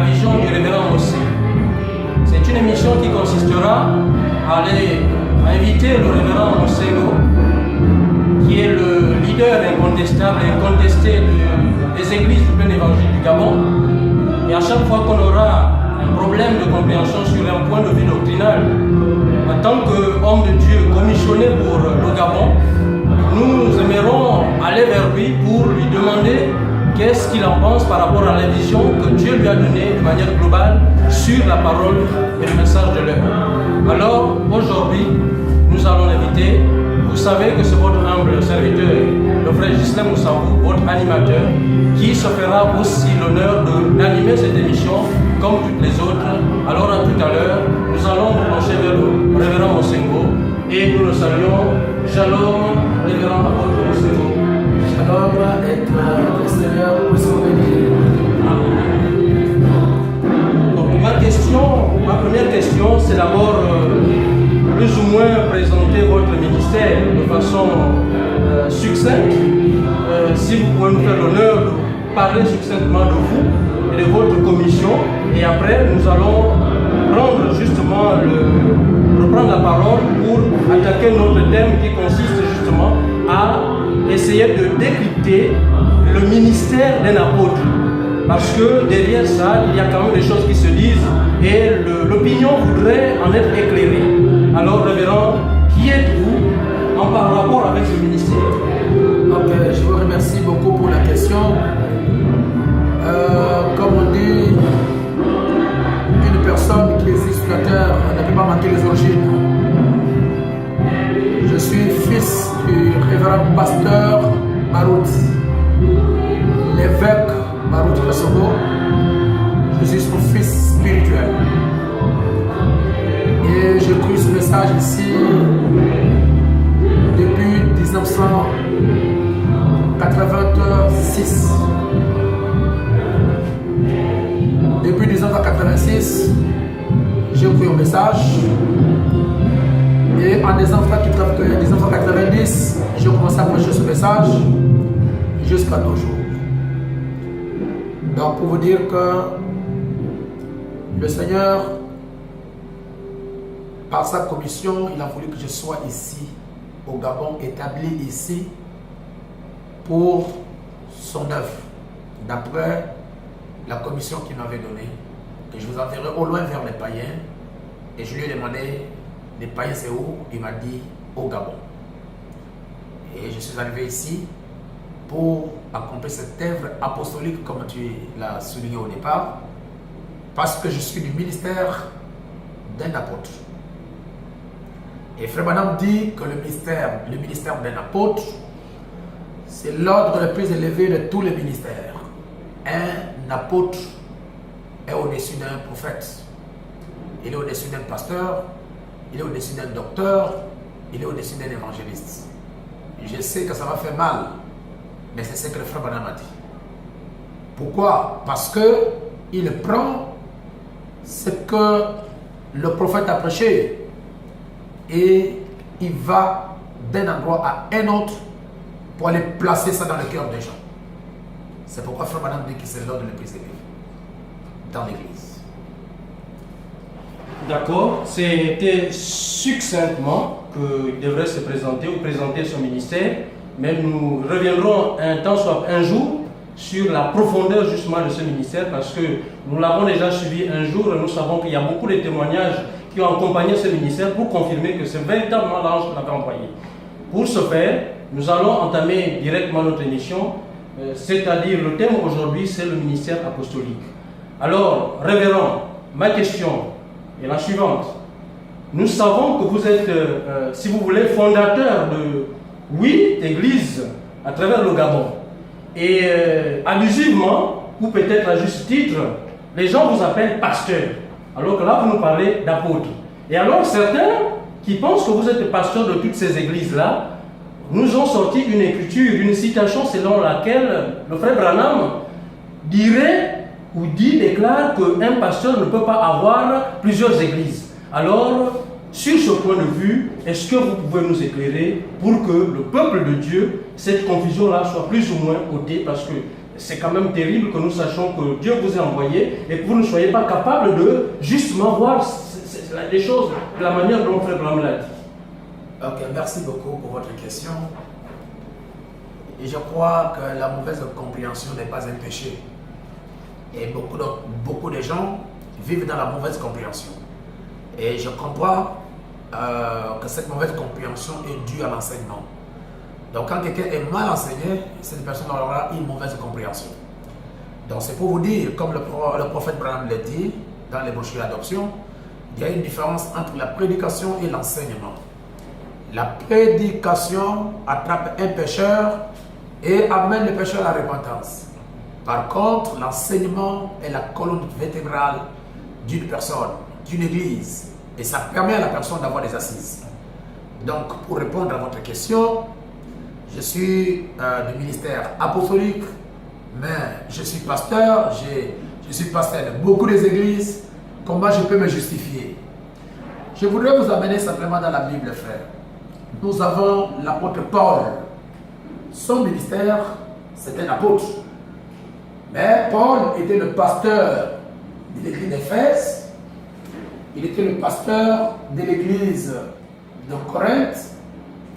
la vision du révérend Mossé. C'est une émission qui consistera à inviter le révérend Mossego, qui est le leader incontestable et incontesté des églises du plein évangile du Gabon. Et à chaque fois qu'on aura un problème de compréhension sur un point de vue doctrinal, en tant qu'homme de Dieu commissionné pour le Gabon, nous aimerons aller vers lui pour lui demander qu'est-ce qu'il en pense par rapport à la vision que Dieu lui a donnée de manière globale sur la parole et le message de l'œuvre. Alors, aujourd'hui, nous allons l'inviter. Vous savez que c'est votre humble serviteur, le frère Gislain Moussabou, votre animateur, qui se fera aussi l'honneur d'animer cette émission comme toutes les autres. Alors, à tout à l'heure, nous allons nous pencher vers le révérend Mosengo et nous le saluons. Shalom, révérend apôtre Mosengo. Shalom et que le Seigneur vous soit béni. Donc, ma première question, c'est d'abord plus ou moins présenter votre ministère de façon succincte. Si vous pouvez nous faire l'honneur de parler succinctement de vous et de votre commission, et après nous allons reprendre la parole pour attaquer notre thème qui consiste justement à essayer de décrypter le ministère d'un apôtre. Parce que derrière ça, il y a quand même des choses qui se disent et l'opinion voudrait en être éclairée. Alors, révérend, qui êtes-vous en par rapport avec ce ministère? Ok, je vous remercie beaucoup pour la question. Comme on dit, une personne qui existe sur la terre ne peut pas manquer les origines. Je suis fils du révérend pasteur Barout, l'évêque Barout Kassongo. Je suis son fils spirituel. Et j'ai cru ce message ici depuis 1986. Depuis 1986, j'ai cru au message. Et en 1990, j'ai commencé à prêcher ce message jusqu'à nos jours. Donc pour vous dire que le Seigneur, par sa commission, il a voulu que je sois ici, au Gabon, établi ici pour son œuvre, d'après la commission qu'il m'avait donnée, que je vous enverrai au loin vers les païens. Et je lui ai demandé, les païens c'est où? Il m'a dit, au Gabon. Et je suis arrivé ici pour accomplir cette œuvre apostolique, comme tu l'as souligné au départ, parce que je suis du ministère d'un apôtre. Et Frère Branham dit que le ministère d'un apôtre, c'est l'ordre le plus élevé de tous les ministères. Un apôtre est au-dessus d'un prophète, il est au-dessus d'un pasteur, il est au-dessus d'un docteur, il est au-dessus d'un évangéliste. Je sais que ça va faire mal, mais c'est ce que le Frère Branham a dit. Pourquoi? Parce qu'il prend ce que le prophète a prêché et il va d'un endroit à un autre pour aller placer ça dans le cœur des gens. C'est pourquoi Frère Branham dit que c'est l'ordre le plus élevé dans l'église. D'accord, c'était succinctement qu'il devrait se présenter ou présenter son ministère, mais nous reviendrons un jour sur la profondeur justement de ce ministère, parce que nous l'avons déjà suivi un jour et nous savons qu'il y a beaucoup de témoignages qui ont accompagné ce ministère pour confirmer que c'est véritablement l'ange qui l'avait envoyé. Pour ce faire, nous allons entamer directement notre émission, c'est-à-dire le thème aujourd'hui, c'est le ministère apostolique. Alors, révérend, ma question est la suivante. Nous savons que vous êtes, si vous voulez, fondateur de 8 églises à travers le Gabon. Et abusivement, ou peut-être à juste titre, les gens vous appellent pasteur. Alors que là, vous nous parlez d'apôtre. Et alors, certains qui pensent que vous êtes pasteur de toutes ces églises-là, nous ont sorti une écriture, une citation selon laquelle le frère Branham dirait ou déclare qu'un pasteur ne peut pas avoir plusieurs églises. Alors, sur ce point de vue, est-ce que vous pouvez nous éclairer pour que le peuple de Dieu, cette confusion-là soit plus ou moins ôtée? Parce que c'est quand même terrible que nous sachions que Dieu vous a envoyé et que vous ne soyez pas capable de justement voir les choses de la manière dont Frère Branham l'a dit. Ok, merci beaucoup pour votre question. Et je crois que la mauvaise compréhension n'est pas un péché. Et beaucoup de gens vivent dans la mauvaise compréhension. Et je comprends que cette mauvaise compréhension est due à l'enseignement. Donc quand quelqu'un est mal enseigné, cette personne aura une mauvaise compréhension. Donc c'est pour vous dire, comme le prophète Branham l'a dit dans les brochures d'adoption, il y a une différence entre la prédication et l'enseignement. La prédication attrape un pécheur et amène le pécheur à la repentance. Par contre, l'enseignement est la colonne vertébrale d'une personne, d'une église. Et ça permet à la personne d'avoir des assises. Donc, pour répondre à votre question, je suis du ministère apostolique, mais je suis pasteur, je suis pasteur de beaucoup des églises. Comment je peux me justifier? Je voudrais vous amener simplement dans la Bible, frère. Nous avons l'apôtre Paul. Son ministère, c'est un apôtre. Mais Paul était le pasteur de l'église d'Éphèse. Il était le pasteur de l'église de Corinthe.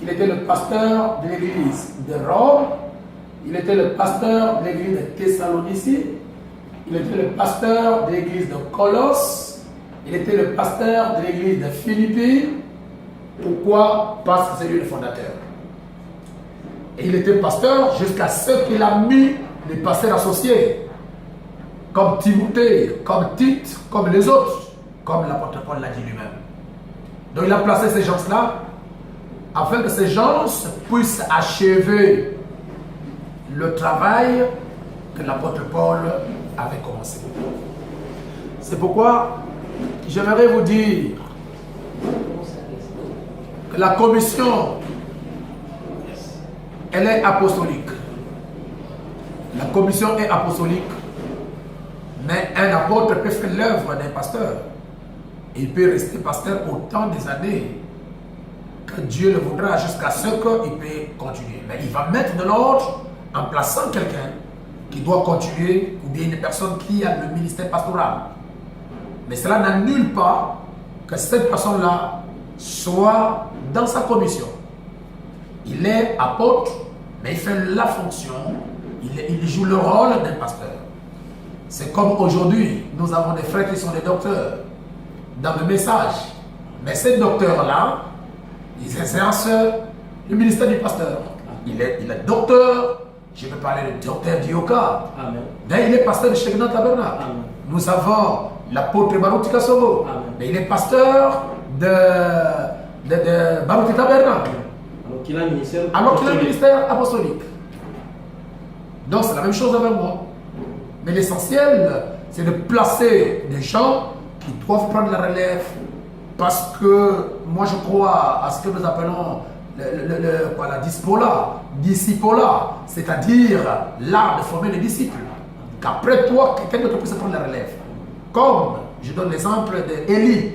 Il était le pasteur de l'église de Rome. Il était le pasteur de l'église de Thessalonicie. Il était le pasteur de l'église de Colosse. Il était le pasteur de l'église de Philippi. Pourquoi? Parce que c'est lui le fondateur. Et il était pasteur jusqu'à ce qu'il a mis les pasteurs associés, comme Timothée, comme Tite, comme les autres, comme l'apôtre Paul l'a dit lui-même. Donc il a placé ces gens-là afin que ces gens puissent achever le travail que l'apôtre Paul avait commencé. C'est pourquoi j'aimerais vous dire que la commission, elle est apostolique. La commission est apostolique, mais un apôtre peut faire l'œuvre d'un pasteur. Il peut rester pasteur autant des années que Dieu le voudra jusqu'à ce qu'il peut continuer. Mais il va mettre de l'ordre en plaçant quelqu'un qui doit continuer ou bien une personne qui a le ministère pastoral. Mais cela n'annule pas que cette personne-là soit dans sa commission. Il est apôtre, mais il fait la fonction, il joue le rôle d'un pasteur. C'est comme aujourd'hui, nous avons des frères qui sont des docteurs dans le message. Mais ces docteurs-là, ils exercent le ministère du pasteur. Il est docteur, je vais parler de docteur Dioka. Mais il est pasteur de Shekhinah Tabernacle. Nous avons l'apôtre Baruch Kassogo, mais il est pasteur de Baruch Tabernacle. Alors qu'il a un ministère apostolique. Donc c'est la même chose avec moi. Mais l'essentiel, c'est de placer des gens qui doivent prendre la relève. Parce que moi je crois à ce que nous appelons la discipola, c'est-à-dire l'art de former les disciples. Qu'après toi, quelqu'un d'autre puisse prendre la relève. Comme je donne l'exemple d'Élie.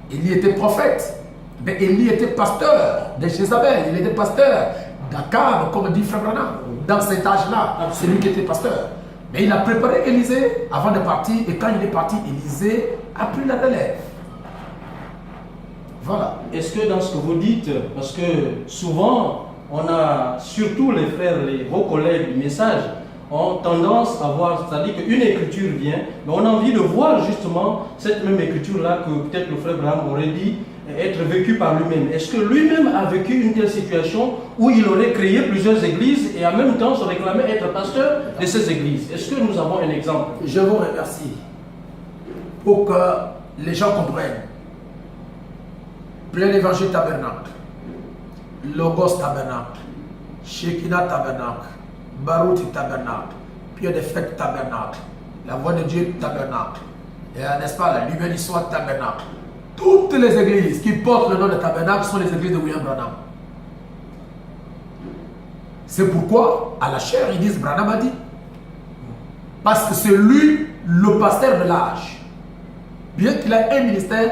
Élie était prophète, mais Élie était pasteur de Jézabel. Il était pasteur d'Akab, comme dit Frère Branham. Dans cet âge-là, c'est lui qui était pasteur. Mais il a préparé Élisée avant de partir, et quand il est parti, Élisée a pris la relève. Voilà. Est-ce que dans ce que vous dites, parce que souvent, on a, surtout les frères, vos collègues du message, ont tendance à voir, c'est-à-dire qu'une écriture vient, mais on a envie de voir justement cette même écriture-là que peut-être le frère Branham aurait dit être vécue par lui-même. Est-ce que lui-même a vécu une telle situation où il aurait créé plusieurs églises et en même temps se réclamait être pasteur de ces églises? Est-ce que nous avons un exemple? Je vous remercie pour que les gens comprennent. Plein évangile tabernacle, Logos tabernacle, Shekhinah tabernacle, Baruch tabernacle, Pierre de fête tabernacle, la voix de Dieu tabernacle, et n'est-ce pas, la lumière du soir tabernacle. Toutes les églises qui portent le nom de tabernacle sont les églises de William Branham. C'est pourquoi, à la chair, ils disent Branham a dit. Parce que c'est lui le pasteur de l'âge. Bien qu'il ait un ministère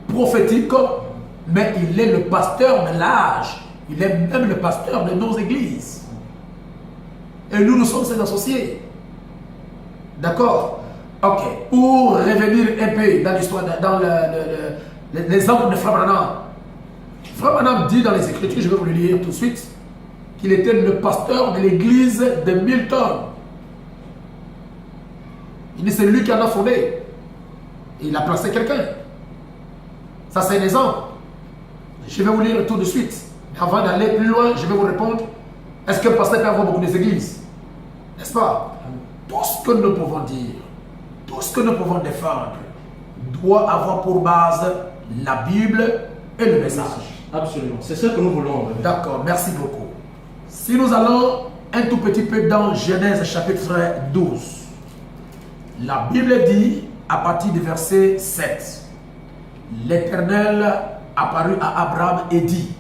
prophétique, mais il est le pasteur de l'âge. Il est même le pasteur de nos églises. Et nous sommes ses associés. D'accord? Ok. Pour revenir un peu dans l'histoire, dans l'exemple de Frère Branham. Frère Branham dit dans les Écritures, je vais vous le lire tout de suite, qu'il était le pasteur de l'église de Milton. Il dit c'est lui qui en a fondé. Il a placé quelqu'un. Ça c'est un exemple. Je vais vous lire tout de suite. Avant d'aller plus loin, je vais vous répondre. Est-ce que le pasteur peut avoir beaucoup d'églises? N'est-ce pas? Tout ce que nous pouvons dire, tout ce que nous pouvons défendre, doit avoir pour base la Bible et le message. Absolument. C'est ce que nous voulons. D'accord, merci beaucoup. Si nous allons un tout petit peu dans Genèse chapitre 12, la Bible dit, à partir du verset 7, l'Éternel apparut à Abraham et dit,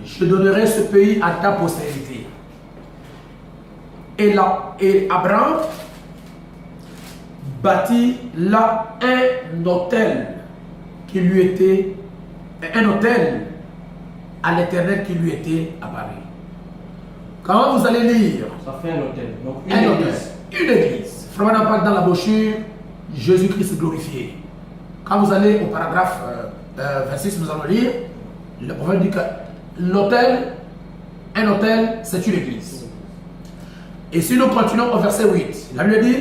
je donnerai ce pays à ta postérité. Et Abraham bâtit là un autel qui lui était, un autel à l'Éternel qui lui était apparu. Quand vous allez lire, ça fait un autel. Donc une église. Frère parle dans la brochure Jésus-Christ glorifié. Quand vous allez au paragraphe 26, nous allons lire, le prophète dit que l'autel, un autel, c'est une église. Et si nous continuons au verset 8, la Bible dit,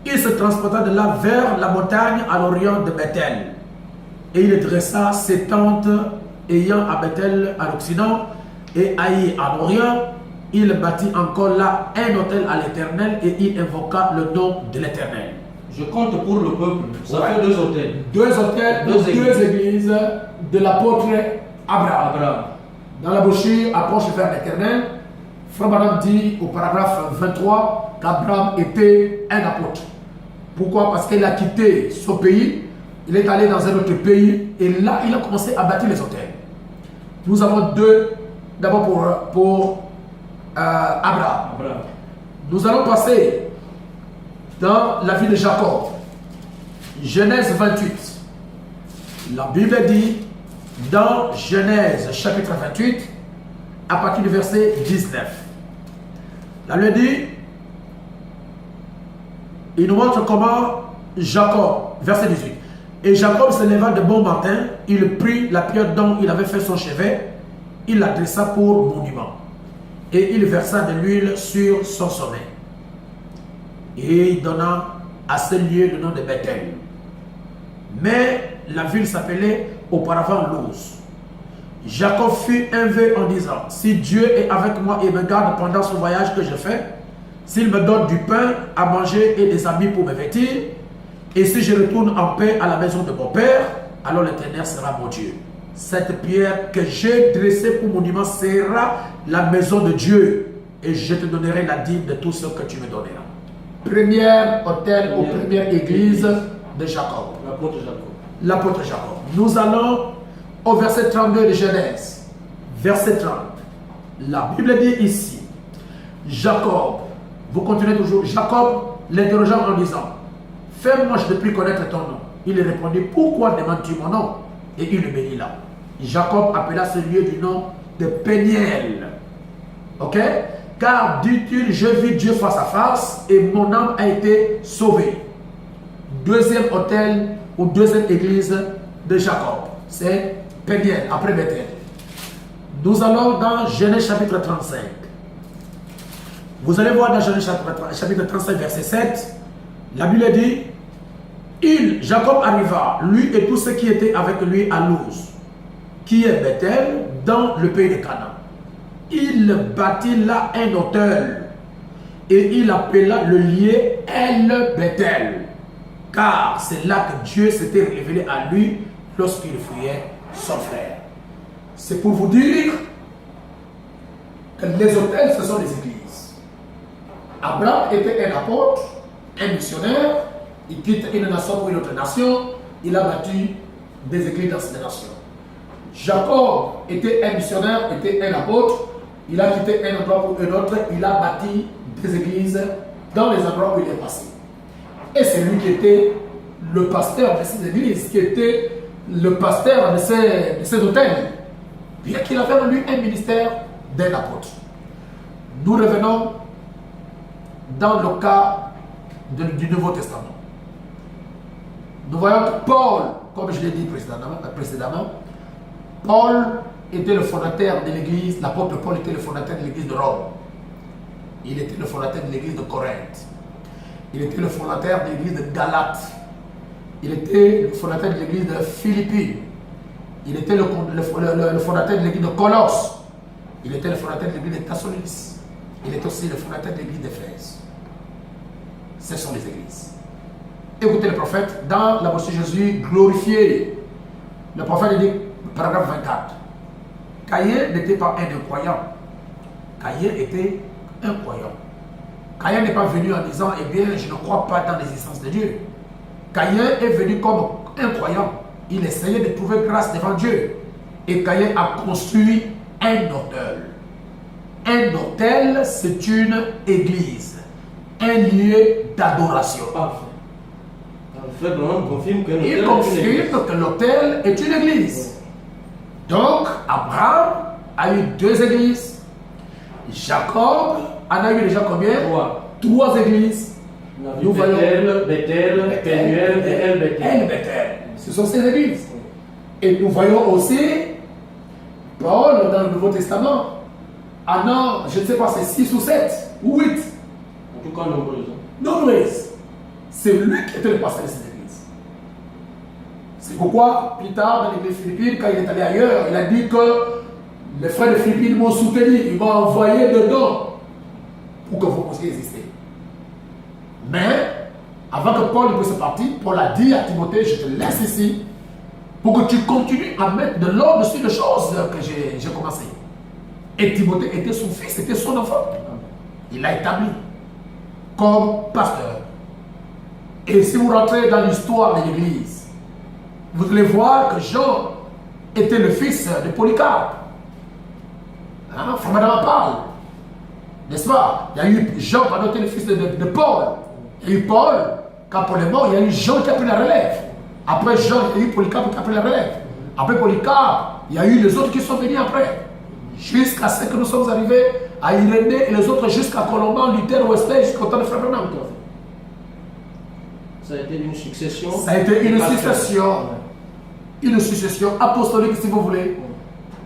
il se transporta de là vers la montagne à l'orient de Bethel. Et il dressa ses tentes ayant à Bethel à l'occident et Haï à l'orient. Il bâtit encore là un autel à l'Éternel et il invoqua le nom de l'Éternel. Je compte pour le peuple, ça fait deux autels. Deux églises de l'apôtre Abraham. Dans la brochure Approche vers l'Éternel, Frère Branham dit au paragraphe 23 qu'Abraham était un apôtre. Pourquoi? Parce qu'il a quitté son pays, il est allé dans un autre pays et là il a commencé à bâtir les autels. Nous avons deux, d'abord pour Abraham. Nous allons passer dans la vie de Jacob. Genèse 28. La Bible dit dans Genèse chapitre 28 à partir du verset 19. La Bible dit, il nous montre comment Jacob, verset 18. Et Jacob se leva de bon matin, il prit la pierre dont il avait fait son chevet, il la dressa pour monument. Et il versa de l'huile sur son sommet. Et il donna à ce lieu le nom de Bethel. Mais la ville s'appelait auparavant Luz. Jacob fit un vœu en disant, si Dieu est avec moi et me garde pendant ce voyage que je fais, s'il me donne du pain à manger et des habits pour me vêtir, et si je retourne en paix à la maison de mon père, alors l'Éternel sera mon Dieu. Cette pierre que j'ai dressée pour monument sera la maison de Dieu, et je te donnerai la dîme de tout ce que tu me donneras. Première autel ou première église de Jacob. L'apôtre Jacob. Nous allons au verset 32 de Genèse. Verset 30. La Bible dit ici, Jacob, vous continuez toujours, Jacob l'interrogeant en disant, fais-moi, je ne puis connaître ton nom. Il répondit, pourquoi demandes-tu mon nom? Et il le bénit là. Jacob appela ce lieu du nom de Péniel. Ok? Car, dit-il, je vis Dieu face à face et mon âme a été sauvée. Deuxième autel ou deuxième église de Jacob, c'est Péniel, après Bethel. Nous allons dans Genèse chapitre 35. Vous allez voir dans Genèse chapitre 35, verset 7, la Bible dit, Jacob arriva, lui et tous ceux qui étaient avec lui à Luz, qui est Bethel, dans le pays de Canaan. Il bâtit là un autel et il appela le lieu El Bethel, car c'est là que Dieu s'était révélé à lui lorsqu'il fuyait son frère. C'est pour vous dire que les autels, ce sont des églises. Abraham était un apôtre, un missionnaire, il quitte une nation pour une autre nation, il a bâti des églises dans cette nation. Jacob était un missionnaire, était un apôtre, il a quitté un endroit pour un autre, il a bâti des églises dans les endroits où il est passé. Et c'est lui qui était le pasteur de ces églises, qui était le pasteur de ces hôtels, bien qu'il avait en lui un ministère d'un apôtre. Nous revenons dans le cas du Nouveau Testament. Nous voyons que Paul, comme je l'ai dit précédemment, Paul était le fondateur de l'église, l'apôtre Paul était le fondateur de l'église de Rome. Il était le fondateur de l'église de Corinthe. Il était le fondateur de l'église de Galate. Il était le fondateur de l'église de Philippi. Il était le fondateur de l'église de Colosse. Il était le fondateur de l'église de Thessalonique. Il est aussi le fondateur de l'église d'Éphèse. Ce sont les églises. Écoutez le prophète, dans la bouche de Jésus glorifié. Le prophète dit, paragraphe 24. Caïn n'était pas un incroyant. Caïn était un croyant. Caïn n'est pas venu en disant, eh bien, je ne crois pas dans l'existence de Dieu. Caïn est venu comme un croyant. Il essayait de trouver grâce devant Dieu. Et Caïn a construit un autel. Un autel, c'est une église. Un lieu d'adoration. Parfait. En fait, on confirme que il confirme que l'autel est une église. Donc, Abraham a eu 2 églises. Jacob en a eu déjà combien? 3 églises. Nous voyons Bethel, Pénuel et El Bethel. Ce sont ces églises. Et nous voyons aussi Paul dans le Nouveau Testament. Ah non, je ne sais pas, c'est 6 ou 7 ou 8. En tout cas, nombreuses. Nombreuses. C'est lui qui était le pasteur de ces églises. C'est pourquoi, plus tard, dans l'église philippine, quand il est allé ailleurs, il a dit que les frères de Philippines m'ont soutenu, ils m'ont envoyé dedans pour que vous puissiez exister. Mais, avant que Paul puisse partir, Paul a dit à Timothée, je te laisse ici pour que tu continues à mettre de l'ordre sur les choses que j'ai commencé. Et Timothée était son fils, c'était son enfant. Il l'a établi comme pasteur. Et si vous rentrez dans l'histoire de l'église, vous allez voir que Jean était le fils de Polycarpe. Hein, Frère Madame parle. N'est-ce pas? Il y a eu Jean, pardon, était le fils de Paul. Il y a eu Paul, quand Paul est mort, il y a eu Jean qui a pris la relève. Après Jean, il y a eu Polycarpe qui a pris la relève. Après Polycarpe, il y a eu les autres qui sont venus après. Jusqu'à ce que nous sommes arrivés à Irénée et les autres jusqu'à Colomban, Luther, Wesley, jusqu'au temps de Frère Branham. Ça a été une succession. Ça a été une succession. Une succession apostolique, si vous voulez.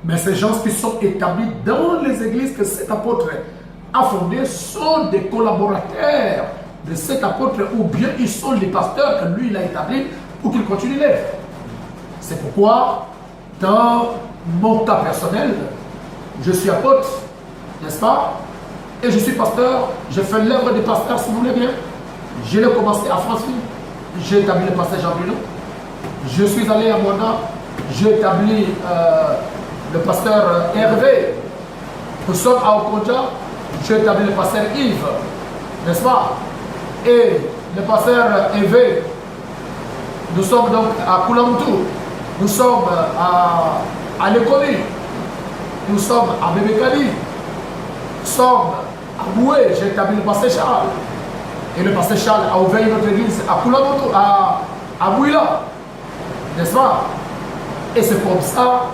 Mais ces gens qui sont établis dans les églises que cet apôtre a fondées sont des collaborateurs de cet apôtre, ou bien ils sont les pasteurs que lui il a établis pour qu'il continue l'œuvre. C'est pourquoi, dans mon cas personnel, je suis apôtre, n'est-ce pas? Et je suis pasteur, je fais l'œuvre des pasteurs, si vous voulez bien. Je l'ai commencé à Franceville, j'ai établi le pasteur Jean Bruno. Je suis allé à Mona, j'ai établi le pasteur Hervé. Nous sommes à Okonja, j'ai établi le pasteur Yves, n'est-ce pas? Et le pasteur Hervé, nous sommes donc à Koulamoutou, nous sommes à Lekoni, nous sommes à Bébékali, nous sommes à Boué, j'ai établi le pasteur Charles. Et le pasteur Charles a ouvert notre église à Koulamoutou, à Bouila, n'est-ce pas? Et c'est comme ça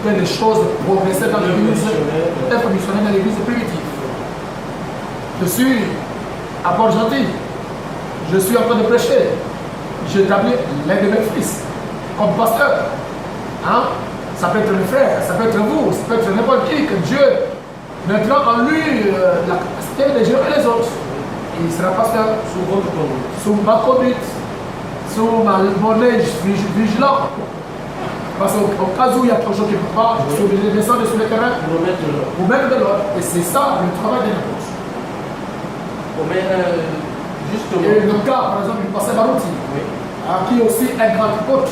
que les choses progressaient dans l'église, être missionnaire dans l'église primitive. Je suis à Port-Gentil, je suis en train de prêcher. J'ai établi l'un de mes fils comme pasteur. Hein? Ça peut être le frère, ça peut être vous, ça peut être n'importe qui, que Dieu mettra en lui la capacité de gérer les autres. Et il sera pasteur Sous votre conduite. sous ma conduite, sous mon œil vigilant. Parce qu'au cas où il y a quelque chose qui ne peut pas, je suis obligé de descendre sur le terrain pour mettre de l'ordre. Et c'est ça le travail des apôtres. Justement. Et le cas, par exemple, du pasteur Barouti, qui est aussi un grand apôtre,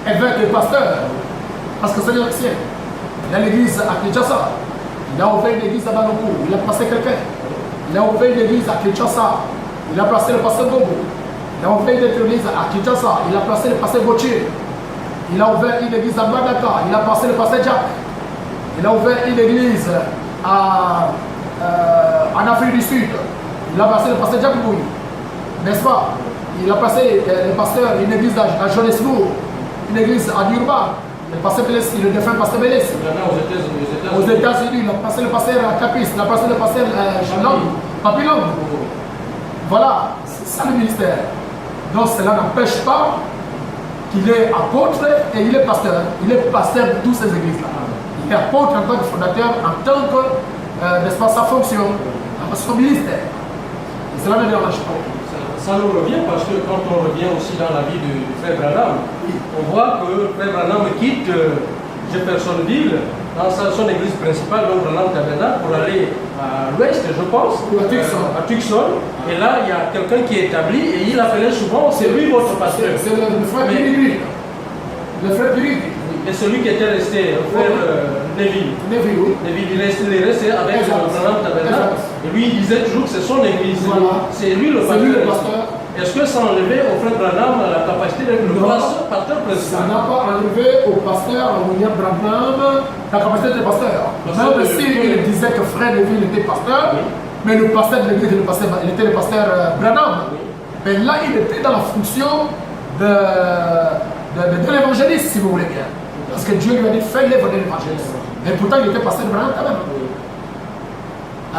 évêque et pasteur, parce que c'est l'ancien. Il a l'église à Kinshasa, il a ouvert une église à Banokou, il a placé quelqu'un. Il a ouvert une église à Kinshasa, il a placé le pasteur Gogo. Il a ouvert une église à Kinshasa, il a placé le pasteur Gauthier. Il a ouvert une église à Mbandaka, il a placé le pasteur Jack. Il a ouvert une église en Afrique du Sud. Il a passé le pasteur Jacques Bouy, n'est-ce pas? Il a passé le pasteur, une église à Johannesburg, une église à Durban, le pasteur Bélessi, le défunt pasteur Bélessi. Aux États-Unis, il a passé le pasteur Capis, il a passé le pasteur Papillon. Voilà, c'est ça le ministère. Donc cela n'empêche pas qu'il est apôtre et il est pasteur. Il est pasteur de toutes ces églises-là. Il est apôtre en tant que fondateur, en tant que, n'est-ce pas, sa fonction, son ministère. Et cela ne dérange pas. Ça nous revient parce que quand on revient aussi dans la vie du frère Branham, on voit que frère Branham quitte Jeffersonville dans son église principale, donc Branham Tabernacle, pour aller à l'ouest, je pense, à Tucson. Et là, il y a quelqu'un qui est établi et il appelait souvent, c'est lui votre pasteur. C'est le frère Pirigri. Le frère Pirigri. Et celui qui était resté, le frère Neville. Neville, oui. Neville, il est resté avec Branham Tabernacle. Et lui, il disait toujours que c'est son église. Voilà. C'est lui le pasteur. Est-ce que ça enlevait au frère Branham la capacité d'être le pasteur principal? Ça n'a pas enlevé au pasteur William Branham la capacité d'être pasteur. Même s'il disait que frère Neville était pasteur, oui. Mais le pasteur de l'église, il était le pasteur Branham. Oui. Mais là, il était dans la fonction de l'évangéliste, si vous voulez bien. Parce que Dieu lui a dit, fais l'œuvre de l'évangéliste. Et pourtant, il était pasteur Branham quand même. Oui.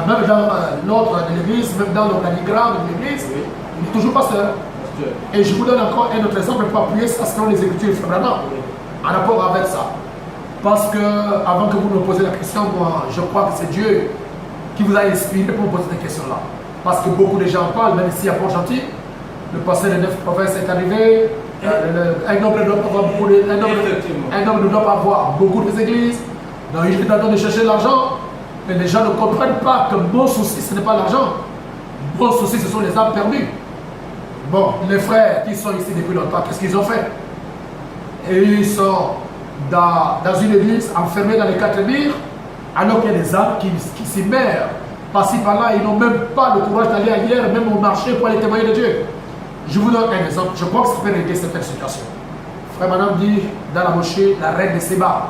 Même dans l'ordre de l'église, même dans l'organigramme de l'église, oui. Il est toujours pasteur. Et je vous donne encore un autre exemple pour appuyer ça selon les Écritures de Branham, en rapport avec ça. Parce que, avant que vous me posiez la question, moi, je crois que c'est Dieu qui vous a inspiré pour me poser cette question-là. Parce que beaucoup de gens parlent, même ici à Port-Gentil, le pasteur de 9 provinces est arrivé, un homme ne doit pas avoir beaucoup d'églises, donc il est en train de chercher l'argent, mais les gens ne comprennent pas que mon souci, ce n'est pas l'argent. Mon souci, ce sont les âmes perdues. Bon, les frères qui sont ici depuis longtemps, qu'est-ce qu'ils ont fait? Et ils sont dans une église, enfermés dans les 4 murs, alors qu'il y a des âmes qui s'y meurent. Par-ci, par-là, ils n'ont même pas le courage d'aller ailleurs, même au marché, pour aller témoigner de Dieu. Je vous donne un exemple. Je crois que ça peut régler certaines situations. Frère Madame dit dans la moschée, la reine de Séba,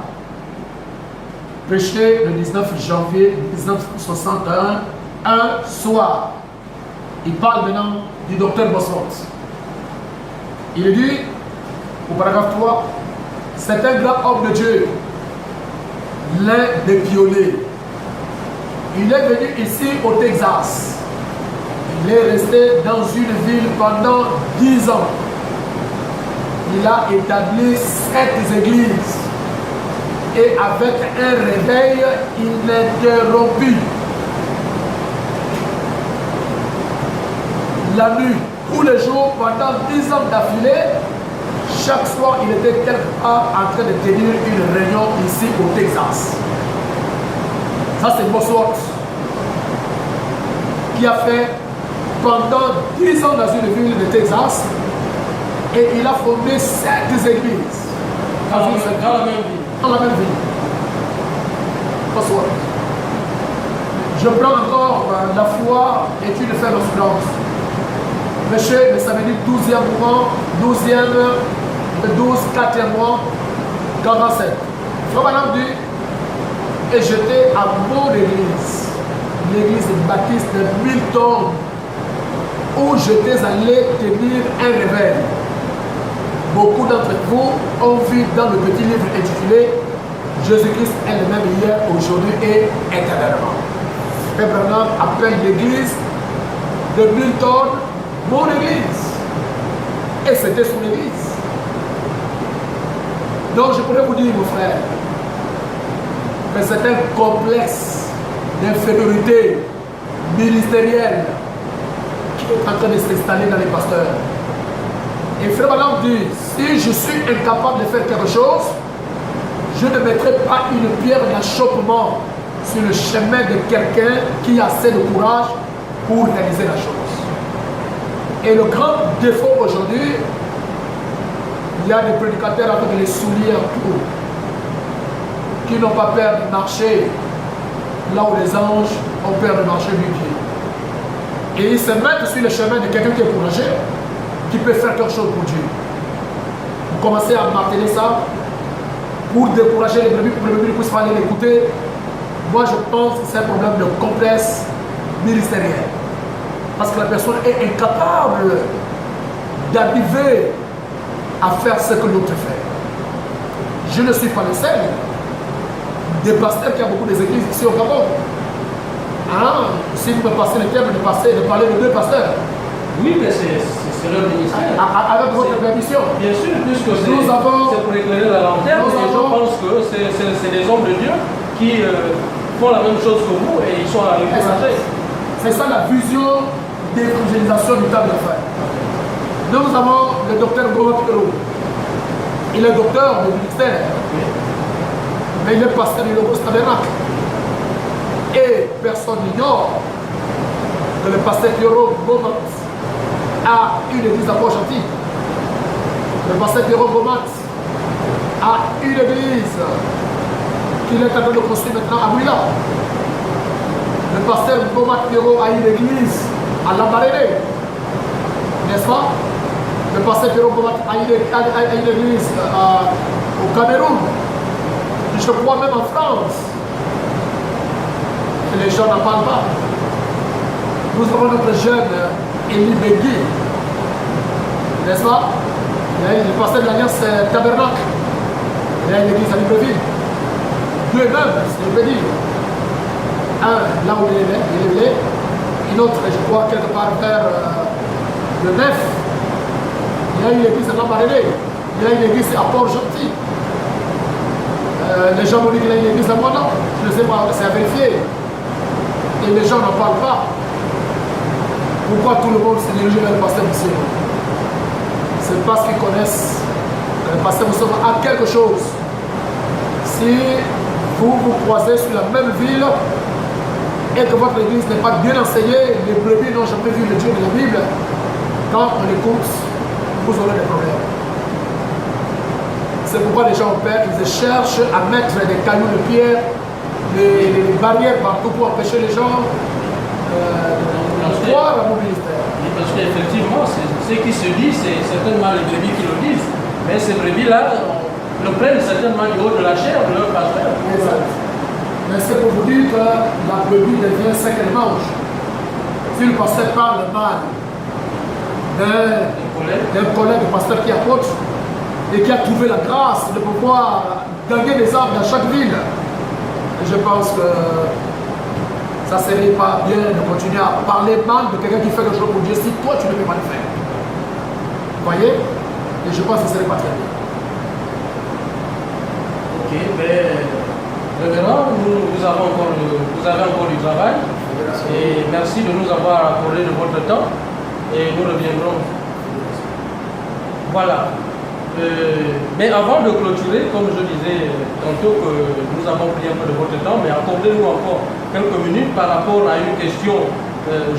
prêché le 19 janvier 1961, un soir. Il parle maintenant du docteur Bosworth. Il dit, au paragraphe 3, c'est un grand homme de Dieu, l'un des pionniers. Il est venu ici au Texas. Il est resté dans une ville pendant 10 ans. Il a établi 7 églises. Et avec un réveil ininterrompu. La nuit, tous les jours, pendant 10 ans d'affilée, chaque soir, il était quelque part en train de tenir une réunion ici au Texas. Ça, c'est Bosworth, qui a fait pendant 10 ans dans une ville de Texas, et il a fondé 7 églises. Dans la même ville. Dans la même ville. Bosworth. Je prends encore la foi et tu le fais l'assurance. Monsieur, le samedi 12e mois, 12e, 12, 4e mois, 47. Frère Madame dit, et j'étais à mon église, l'église baptiste de Milton, où j'étais allé tenir un réveil. Beaucoup d'entre vous ont vu dans le petit livre intitulé Jésus-Christ est le même hier, aujourd'hui et éternellement. Frère Branham appelle l'église de Milton mon église. Et c'était son église. Donc je pourrais vous dire, mon frère, que c'est un complexe d'infériorité ministérielle qui est en train de s'installer dans les pasteurs. Et frère Branham dit, si je suis incapable de faire quelque chose, je ne mettrai pas une pierre d'achoppement sur le chemin de quelqu'un qui a assez de courage pour réaliser la chose. Et le grand défaut aujourd'hui, il y a des prédicateurs avec les souliers en tout, qui n'ont pas peur de marcher là où les anges ont peur de marcher du pied. Et ils se mettent sur le chemin de quelqu'un qui est courageux, qui peut faire quelque chose pour Dieu. Vous commencez à marteler ça pour décourager les brebis, pour que les brebis ne puissent pas aller l'écouter. Moi, je pense que c'est un problème de complexe ministériel. Parce que la personne est incapable d'arriver à faire ce que l'autre fait. Je ne suis pas le seul. Des pasteurs qui ont beaucoup des églises ici au Gabon. Si vous me passez le terme de parler de 2 pasteurs, Oui, mais c'est leur ministère. Avec votre permission. Bien sûr, puisque c'est pour éclairer la lanterne, les gens pensent que c'est des hommes de Dieu qui font la même chose que vous et ils sont à l'étranger. C'est ça la vision d'évangélisation du temps de la fin. Nous avons le docteur Goma Piro. Il est docteur de ministère, mais il est pasteur du Logos Tabernacle. Et personne n'ignore que le pasteur Pierrot Gomat a une église à Port-Gentil. Le pasteur Pierrot Gomat a une église qu'il est en train de construire maintenant à Bouila. Le pasteur Gomat Pierrot a une église à Lambaréné, n'est-ce pas? Le pasteur Pierrot Gomat a une église au Cameroun, je crois même en France. Et les gens n'en parlent pas. Nous avons notre jeune Élie Begui, n'est-ce pas? Il y a le pasteur de l'Alliance Tabernacle. Il y a une église à Libreville. Deux même, si je peux dire. Un, là où il est, une autre, je crois, quelque part vers le Nef. Il y a une église à Lambaréné. Il y a une église à Port-Gentil. Les gens m'ont dit qu'il y a une église à Moinon. Je ne sais pas, c'est à vérifier. Et les gens n'en parlent pas. Pourquoi tout le monde s'est dirigé vers le pasteur Mousseau? C'est parce qu'ils connaissent que le pasteur Mousseau a quelque chose. Si vous vous croisez sur la même ville et que votre église n'est pas bien enseignée, les brebis n'ont jamais vu le Dieu de la Bible, quand on écoute, vous aurez des problèmes. C'est pourquoi les gens ils cherchent à mettre des cailloux de pierre, des barrières partout pour empêcher les gens de croire à mon ministère. Parce qu'effectivement, ce qui se dit, c'est certainement les brebis qui le disent. Mais ces brebis-là le prennent certainement du haut de la chair de leur pasteur. Exact. Mais c'est pour vous dire que la brebis devient ce qu'elle mange. Si le pasteur parle mal d'un collègue pasteur qui apôtre et qui a trouvé la grâce de pouvoir gagner des âmes dans chaque ville, et je pense que ça ne serait pas bien de continuer à parler mal de quelqu'un qui fait quelque chose pour Dieu si toi tu ne peux pas le faire. Vous voyez? Et je pense que ce ne serait pas très bien. Ok, mais révérend, vous avez encore du travail. Et merci de nous avoir accordé de votre temps. Et nous reviendrons. Voilà. Mais avant de clôturer, comme je disais tantôt que nous avons pris un peu de votre temps, mais accordez-nous encore quelques minutes par rapport à une question,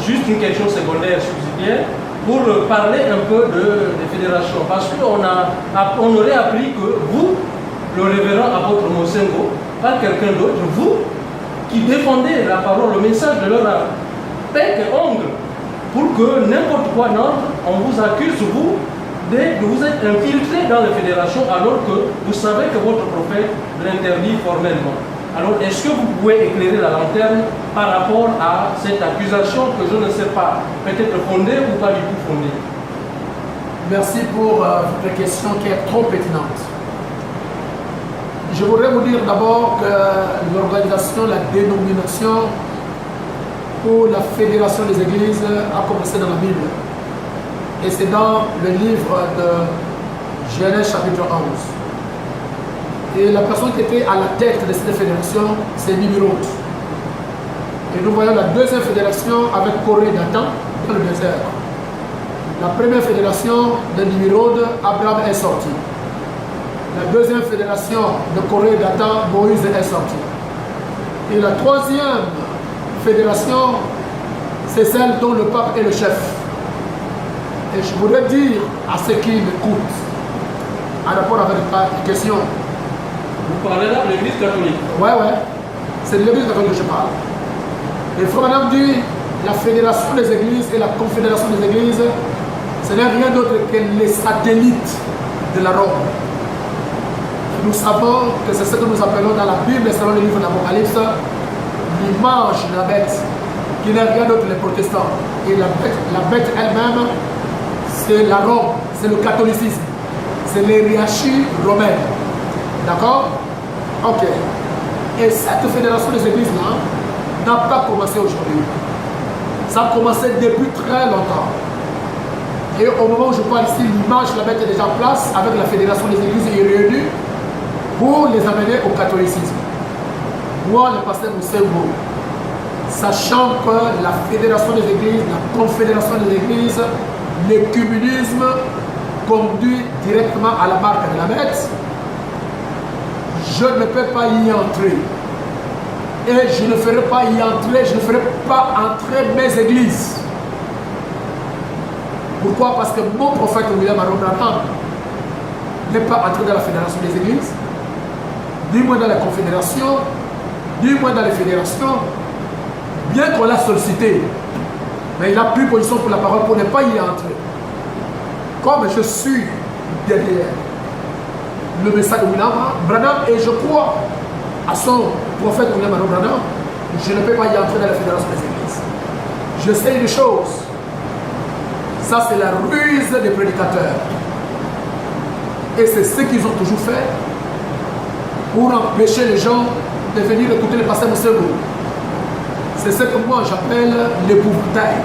juste une question secondaire subsidiaire, pour parler un peu des fédérations. Parce qu'on aurait appris que vous, le révérend apôtre Mosengo, pas quelqu'un d'autre, vous, qui défendez la parole, le message de leur bec et ongle, pour que n'importe quoi n'entre, on vous accuse, vous, de vous êtes infiltré dans les fédérations alors que vous savez que votre prophète l'interdit formellement. Alors, est-ce que vous pouvez éclairer la lanterne par rapport à cette accusation que je ne sais pas, peut-être fondée ou pas du tout fondée? Merci pour votre question qui est trop pertinente. Je voudrais vous dire d'abord que l'organisation, la dénomination pour la fédération des églises a commencé dans la Bible. Et c'est dans le livre de Genèse chapitre 11. Et la personne qui était à la tête de cette fédération, c'est Nimrod. Et nous voyons la deuxième fédération avec Corée et Dathan dans le désert. La première fédération de Nimrod, Abraham est sorti. La deuxième fédération de Corée et Dathan, Moïse est sorti. Et la troisième fédération, c'est celle dont le pape est le chef. Et je voudrais dire à ceux qui m'écoutent, en rapport avec ta question. Vous parlez là de l'église catholique? Ouais. C'est de l'église catholique que je parle. Et Frère Madame dit, la fédération des églises et la confédération des églises, ce n'est rien d'autre que les satellites de la Rome. Nous savons que c'est ce que nous appelons dans la Bible, selon le livre d'Apocalypse, l'image de la bête, qui n'est rien d'autre que les protestants. Et la bête elle-même, c'est la Rome, c'est le catholicisme, c'est l'hierarchie romaine. D'accord? Ok. Et cette fédération des églises-là n'a pas commencé aujourd'hui. Ça a commencé depuis très longtemps. Et au moment où je parle ici, l'image, la mettre déjà en place avec la Fédération des Églises est réunie pour les amener au catholicisme. Moi, le pasteur Moussembo, sachant que la Fédération des Églises, la Confédération des Églises, l'écuménisme conduit directement à la marque de la bête, je ne peux pas y entrer. Et je ne ferai pas y entrer, je ne ferai pas entrer mes églises. Pourquoi? Parce que mon prophète William Aaron Branham n'est pas entré dans la Fédération des Églises, ni moins dans la Confédération, ni moins dans les fédérations, bien qu'on l'a sollicité. Mais il a pris position pour la parole pour ne pas y entrer. Comme je suis derrière le message de William Branham et je crois à son prophète William Aaron Branham, je ne peux pas y entrer dans la Fédération des Églises. Je sais une chose. Ça, c'est la ruse des prédicateurs. Et c'est ce qu'ils ont toujours fait pour empêcher les gens de venir écouter le pasteur Moussembo. C'est ce que moi j'appelle l'épouvantail.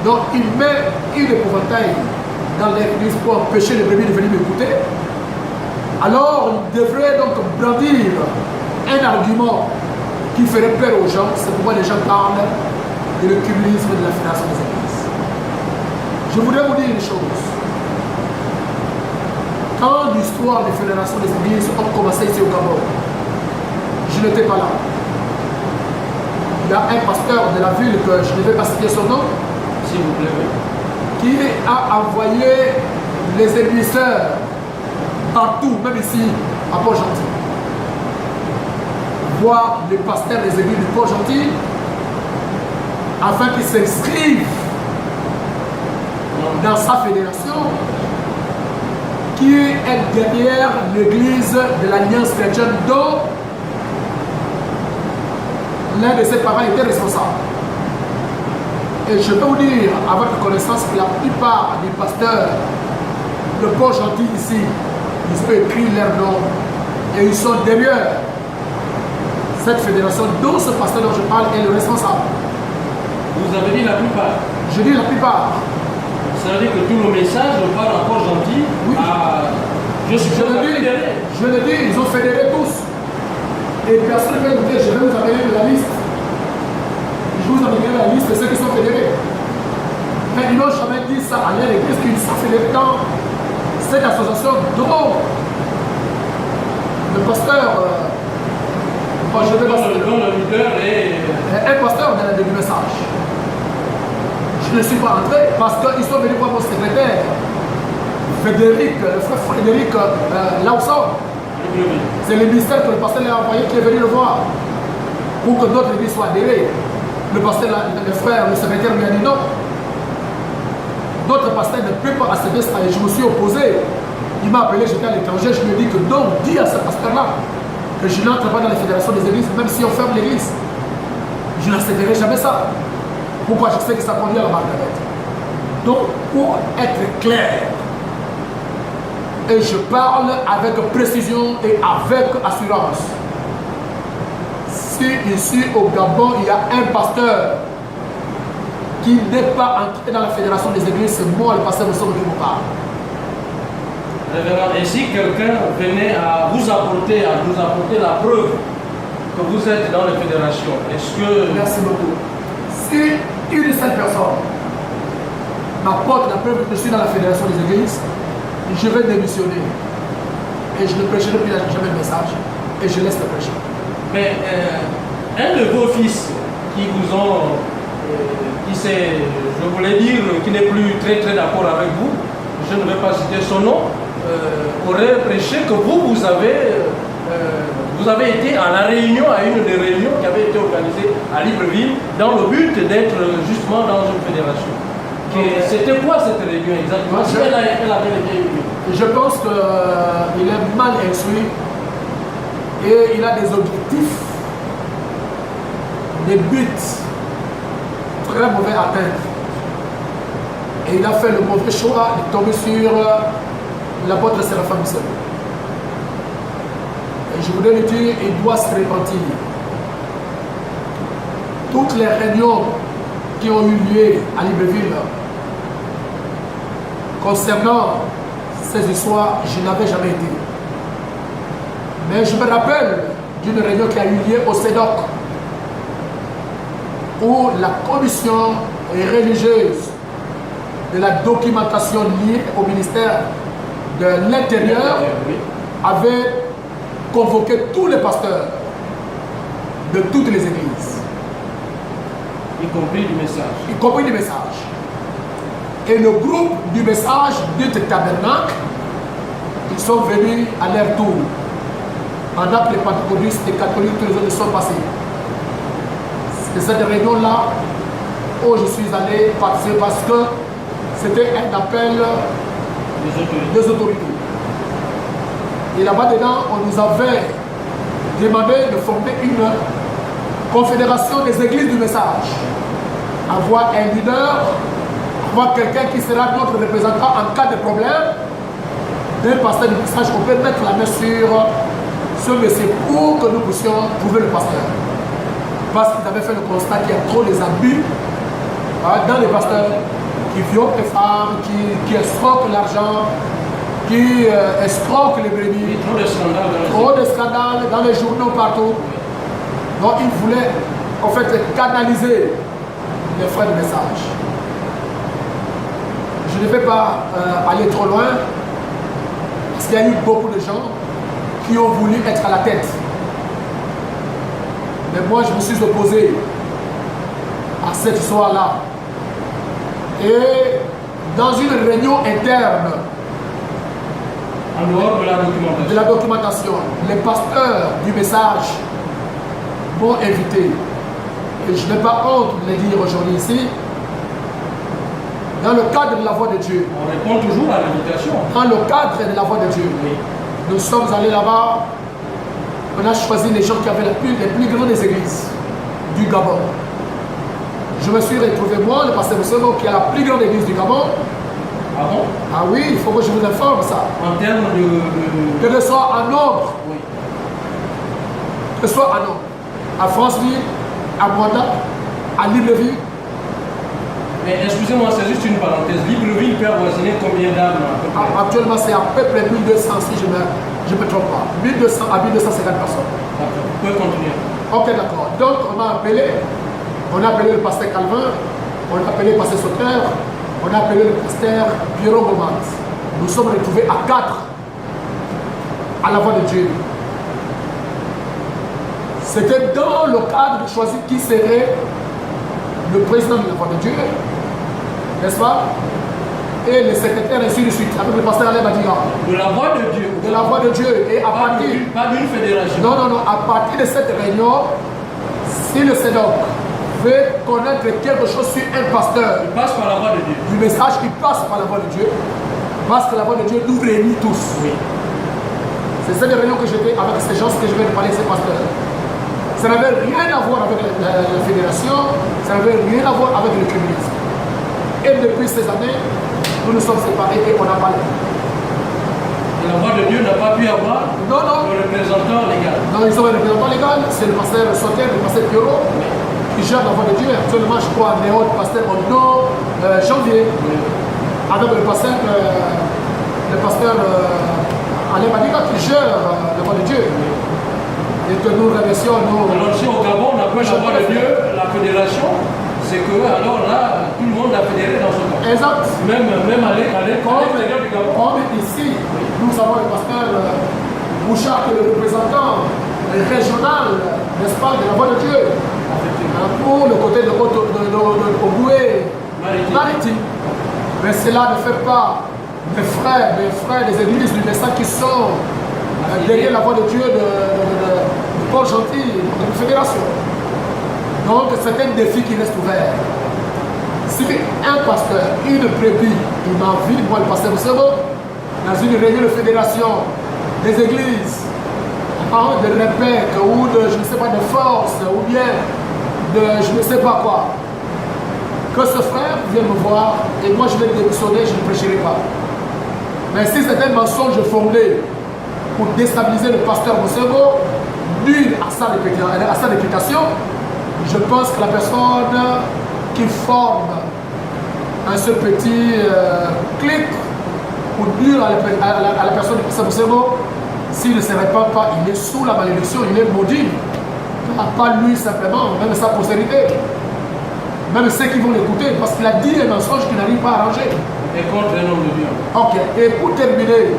Donc, il met une épouvantail dans l'église pour empêcher les brebis de venir m'écouter. Alors, il devrait donc brandir un argument qui ferait peur aux gens. C'est pourquoi les gens parlent de l'écuménisme de la Fédération des Églises. Je voudrais vous dire une chose. Quand l'histoire des fédérations des églises ont commencé ici au Gabon, je n'étais pas là. Il y a un pasteur de la ville que je ne vais pas citer son nom, s'il vous plaît, qui a envoyé les émissaires partout, même ici à Port-Gentil, voir les pasteurs des églises de Port-Gentil afin qu'ils s'inscrivent dans sa fédération qui est derrière l'église de l'Alliance chrétienne dont l'un de ses parents était responsable. Et je peux vous dire, à votre connaissance, que la plupart des pasteurs de Port-Gentil ici, ils ont écrit leur nom et ils sont derrière cette fédération dont ce pasteur dont je parle est le responsable. Vous avez dit la plupart. Je dis la plupart. Ça veut dire que tout le message part à Port-Gentil. Oui. Je le dis, ils ont fédéré tous. Et personne ne peut dire, je vais vous amener la liste. Je vous amènerai la liste de ceux qui sont fédérés. Mais ils n'ont jamais dit ça à l'église qu'ils sont fédérés dans cette association dont le pasteur, dont le leader est un pasteur du message. Je ne suis pas entré parce qu'ils sont venus voir mon secrétaire, Frédéric, le frère Frédéric Lausson. C'est le ministère que le pasteur l'a envoyé qui est venu le voir pour que notre église soit adhérée. Le pasteur, le frère, le secrétaire lui a dit non. Notre pasteur ne peut pas accéder à ça et je me suis opposé. Il m'a appelé, j'étais à l'étranger, je lui ai dit que non, dis à ce pasteur-là que je n'entre pas dans la fédération des églises, même si on ferme l'église. Je n'accéderai jamais ça. Pourquoi? Je sais que ça conduit à la marguerite. Donc, pour être clair, et je parle avec précision et avec assurance, si ici au Gabon, il y a un pasteur qui n'est pas entré dans la fédération des églises, c'est moi, le pasteur Moussembo, qui vous parle. Révérend, et si quelqu'un venait à nous apporter la preuve que vous êtes dans les fédérations, est-ce que... Merci beaucoup. Si une seule personne m'apporte la preuve que je suis dans la fédération des églises, je vais démissionner. Et je ne prêcherai plus jamais le message. Et je laisse le prêcher. Mais un de vos fils qui vous ont... qui s'est, je voulais dire, qui n'est plus très d'accord avec vous, je ne vais pas citer son nom, aurait prêché que vous avez été à la réunion, à une des réunions qui avait été organisée à Libreville, dans le but d'être justement dans une fédération. C'était quoi cette réunion exactement? Elle avait été émise. Je pense qu'il est mal instruit et il a des objectifs, des buts très mauvais à atteindre. Et il a fait le mauvais choix de tomber sur l'apôtre Séraphin Moussembo. Et je voudrais lui dire, il doit se repentir. Toutes les réunions qui ont eu lieu à Libreville, concernant ces histoires, je n'avais jamais été. Mais je me rappelle d'une réunion qui a eu lieu au CEDOC, où la commission religieuse de la documentation liée au ministère de l'Intérieur avait convoqué tous les pasteurs de toutes les églises. Y compris du message. Y compris du message. Et le groupe du message du tabernacle, ils sont venus à leur tour. Pendant que les pentecôtistes et catholiques, tous les autres sont passés. C'est cette réunion-là où je suis allé participer parce que c'était un appel des autorités. Et là-bas dedans, on nous avait demandé de former une confédération des églises du message. Avoir un leader, avoir quelqu'un qui sera notre représentant en cas de problème. D'un pasteur du message, on peut mettre la main sur ce monsieur pour que nous puissions trouver le pasteur. Parce qu'ils avaient fait le constat qu'il y a trop des abus dans les pasteurs qui violent les femmes, qui escroquent l'argent, qui escroquent les brebis. Trop de scandales dans les journaux partout. Donc ils voulaient en fait canaliser les frères de message. Je ne vais pas aller trop loin, parce qu'il y a eu beaucoup de gens qui ont voulu être à la tête. Mais moi, je me suis opposé à cette histoire-là. Et dans une réunion interne en dehors de la documentation, les pasteurs du message m'ont invité. Et je n'ai pas honte de le dire aujourd'hui ici. Dans le cadre de la voix de Dieu. On répond toujours à l'invitation. Dans le cadre de la voix de Dieu. Oui. Nous sommes allés là-bas. On a choisi les gens qui avaient les plus grandes églises du Gabon. Je me suis retrouvé, moi, le pasteur Moussemo, qui a la plus grande église du Gabon. Ah bon? Ah oui, il faut que je vous informe ça. En termes de... Que ce soit en nombre. Oui. Que ce soit en nombre. À Franceville, à Mwanda, à Libreville. Mais excusez-moi, c'est juste une parenthèse. Libreville peut avoisiner combien d'âmes? Actuellement, c'est à peu près 1200, si je ne me trompe pas. 1200 à 1250 personnes. D'accord, vous pouvez continuer. Ok, d'accord. Donc, on a appelé le pasteur Calvin, on a appelé le pasteur Sauter, on a appelé le pasteur Pierrot Gomat. Nous sommes retrouvés à 4 à la voix de Dieu. C'était dans le cadre de choisir qui serait le président de la voix de Dieu, n'est-ce pas? Et le secrétaire, ainsi de suite, avec le pasteur Alain Badiga. De la voix de Dieu. De la voix de Dieu. Et à partir... Pas d'une fédération. Non, non, non. À partir de cette réunion, si le CEDOC veut connaître quelque chose sur un pasteur, Il passe par la voix de Dieu. du message qui passe par la voix de Dieu, parce que la voix de Dieu nous réunit tous. Oui. C'est cette réunion que j'étais avec ces gens que je vais te parler, ces pasteurs. Ça n'avait rien à voir avec la fédération, ça n'avait rien à voir avec le communisme. Et depuis ces années, nous nous sommes séparés et on a parlé. Et la voix de Dieu n'a pas pu avoir le représentant légal. Non, ils ont un représentant légal, c'est le pasteur Sauter, le pasteur Pierrot, qui gère la voix de Dieu. Actuellement, je crois, Léon, le pasteur Ondo, Janvier, avec le pasteur Alain Badiga qui gère la voix de Dieu. Et que nous remercions nos... Alors si au Gabon on appelle la voix de Dieu la fédération, c'est que alors là, tout le monde a fédéré dans ce cas. Exact. Même à l'extérieur du Gabon. Comme ici, nous avons le pasteur Bouchard qui est le représentant régional, n'est-ce pas, de la voix de Dieu. Pour le côté de Oboué maritime. Mais cela ne fait pas mes frères des églises du message qui sont derrière la voix de Dieu de Paul Gentil, de la fédération. Donc c'est un défi qui reste ouvert. Si un pasteur, une brebis, il m'invite, moi le pasteur Moussemo, dans une réunion de fédération des églises, de répète ou de je ne sais pas de force ou bien de je ne sais pas quoi, que ce frère vienne me voir et moi je vais le démissionner, je ne prêcherai pas. Mais si c'est un mensonge fondé pour déstabiliser le pasteur Moussemo, nul à sa réputation, je pense que la personne qui forme ce petit clic pour dire à la personne du pasteur Moussemo, s'il ne se répand pas, il est sous la malédiction, il est maudit. Pas lui simplement, même sa postérité. Même ceux qui vont l'écouter, parce qu'il a dit un mensonge qu'il n'arrive pas à arranger. Et contre un homme de Dieu. Ok, et pour terminer,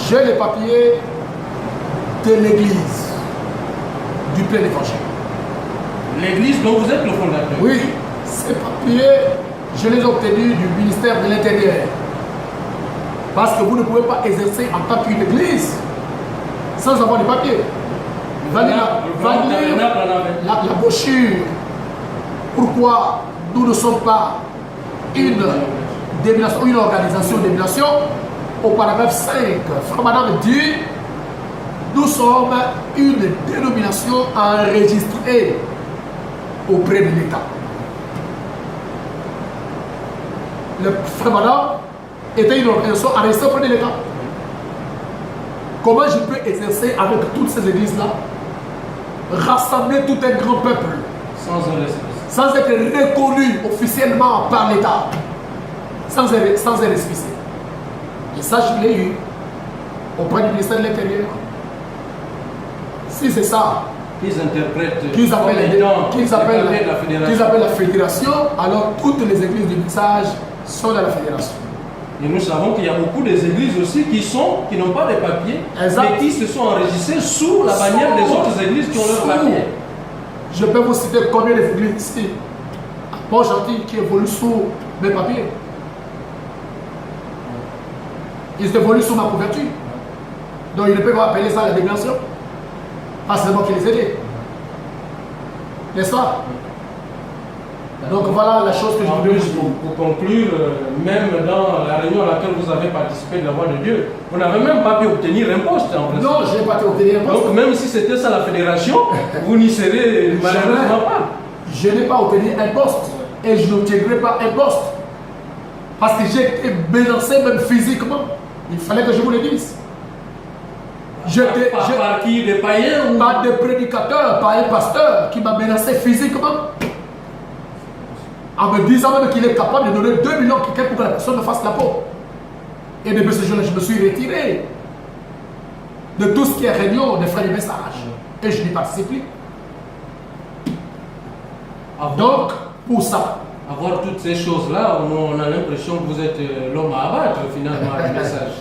j'ai les papiers de l'église du plein évangile. L'église dont vous êtes le fondateur. Oui, ces papiers, je les ai obtenus du ministère de l'Intérieur. Parce que vous ne pouvez pas exercer en tant qu'une église sans avoir des papiers. Va lire la brochure. Pourquoi nous ne sommes pas une organisation d'émulation. Au paragraphe 5, Frère Madame dit, nous sommes une dénomination enregistrée auprès de l'État. Le Frère Madame était une organisation enregistrée auprès de l'État. Comment je peux exercer avec toutes ces églises-là, rassembler tout un grand peuple sans être reconnu officiellement par l'État, sans un récépissé? Et ça, je l'ai eu auprès du ministère de l'Intérieur. Si c'est ça qu'ils interprètent, qu'ils appellent la fédération, alors toutes les églises du message sont dans la fédération. Et nous savons qu'il y a beaucoup d'églises aussi qui n'ont pas de papiers, mais qui se sont enregistrées sous la bannière des autres églises qui ont leurs papiers. Je peux vous citer combien d'églises ici, Port-Gentil, qui évoluent sous mes papiers. Ils évoluent sous ma couverture. Donc ils ne peuvent pas appeler ça la déviation. Parce que c'est moi qui les ai aidés. N'est-ce pas? Donc voilà la chose que je voulais vous dire. Pour conclure, même dans la réunion à laquelle vous avez participé de la voix de Dieu, vous n'avez même pas pu obtenir un poste en principe. Non, je n'ai pas pu obtenir un poste. Donc même si c'était ça la fédération, vous n'y serez malheureusement pas. Je n'ai pas obtenu un poste et je n'obtiendrai pas un poste. Parce que j'ai été menacé même physiquement. Il fallait que je vous le dise. Par qui? Des païens? Par des prédicateurs, par un pasteur qui m'a menacé physiquement. En me disant même qu'il est capable de donner 2 millions pour que la personne me fasse la peau. Et depuis ce jour-là, je me suis retiré de tout ce qui est réunion des frères du message. Et je n'y participe plus. Donc, pour ça. Avoir toutes ces choses-là, on a l'impression que vous êtes l'homme à abattre finalement du message.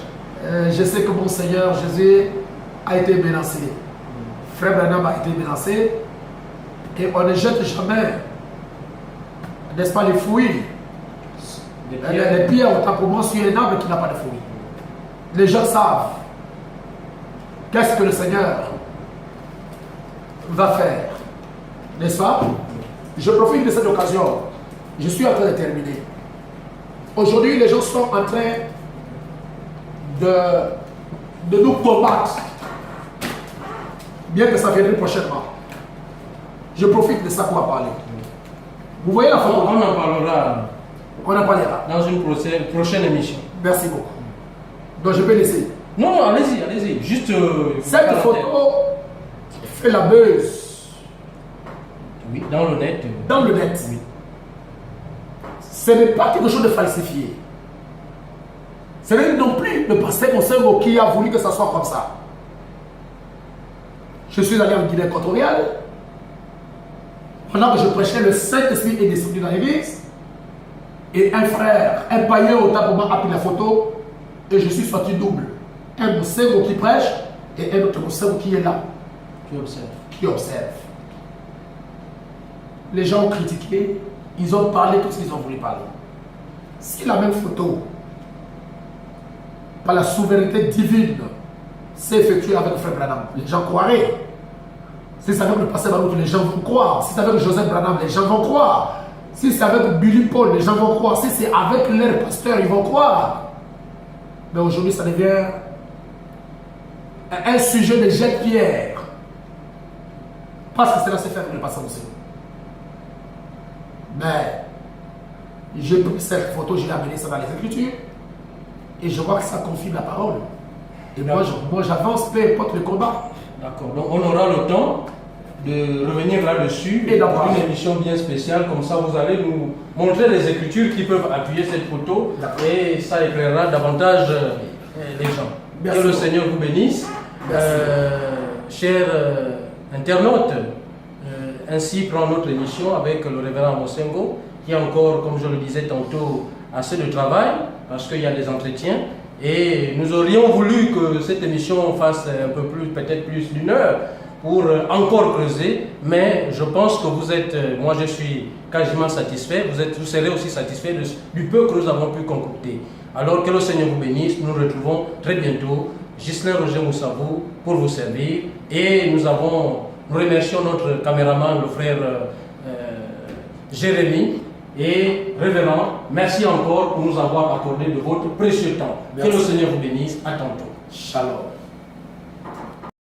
Je sais que mon Seigneur Jésus a été menacé. Frère Branham a été menacé. Et on ne jette jamais, n'est-ce pas, les fruits, les pierres autant pour moi sur un arbre qui n'a pas de fruits. Les gens savent qu'est-ce que le Seigneur va faire. N'est-ce pas? Je profite de cette occasion. Je suis en train de terminer. Aujourd'hui, les gens sont en train de nous combattre. Bien que ça viendrait prochainement. Je profite de ça pour en parler. Vous voyez la photo? On en parlera. On en parlera. Dans une prochaine émission. Merci beaucoup. Donc je peux laisser. Non, allez-y, allez-y. Juste. Cette photo fait la buzz. Oui, dans le net. Dans le net. Oui. Ce n'est pas quelque chose de falsifié. Ce n'est non plus le pasteur Moussemo qui a voulu que ça soit comme ça. Je suis allé en Guinée équatoriale. Pendant que je prêchais, le Saint-Esprit est descendu dans l'église. Et un frère, un païen au temps pour moi a pris la photo. Et je suis sorti double. Un Moussemo qui prêche et un autre Moussemo qui est là. Qui observe. Les gens ont critiqué. Ils ont parlé tout ce qu'ils ont voulu parler. Si la même photo, par la souveraineté divine, s'est effectuée avec le frère Branham, les gens croiraient. Si c'est avec le pasteur Baruch, les gens vont croire. Si c'est avec Joseph Branham, les gens vont croire. Si c'est avec Billy Paul, les gens vont croire. Si c'est avec leur pasteur, ils vont croire. Mais aujourd'hui, ça devient un sujet de jet-pierre. Parce que cela s'est fait avec le pasteur Moussemo. Mais j'ai pris cette photo, j'ai amené ça dans les Écritures et je vois que ça confirme la parole. Et moi j'avance, peu importe le combat. D'accord, donc on aura le temps de revenir là-dessus Et pour d'en une émission bien spéciale. Comme ça, vous allez nous montrer les écritures qui peuvent appuyer cette photo et ça éclairera davantage les gens. Merci. Que le Seigneur vous bénisse. Chers internautes, ainsi prend notre émission avec le révérend Mosengo, qui a encore, comme je le disais tantôt, assez de travail parce qu'il y a des entretiens. Et nous aurions voulu que cette émission fasse un peu plus, peut-être plus d'1 heure pour encore creuser, mais je pense que vous êtes, moi je suis quasiment satisfait, vous serez aussi satisfait du peu que nous avons pu concocter. Alors que le Seigneur vous bénisse, nous nous retrouvons très bientôt. Ghislain Roger Moussabou pour vous servir et nous remercions notre caméraman, le frère Jérémy. Et révérend, merci encore pour nous avoir accordé de votre précieux temps. Merci. Que le Seigneur vous bénisse. À tantôt. Shalom.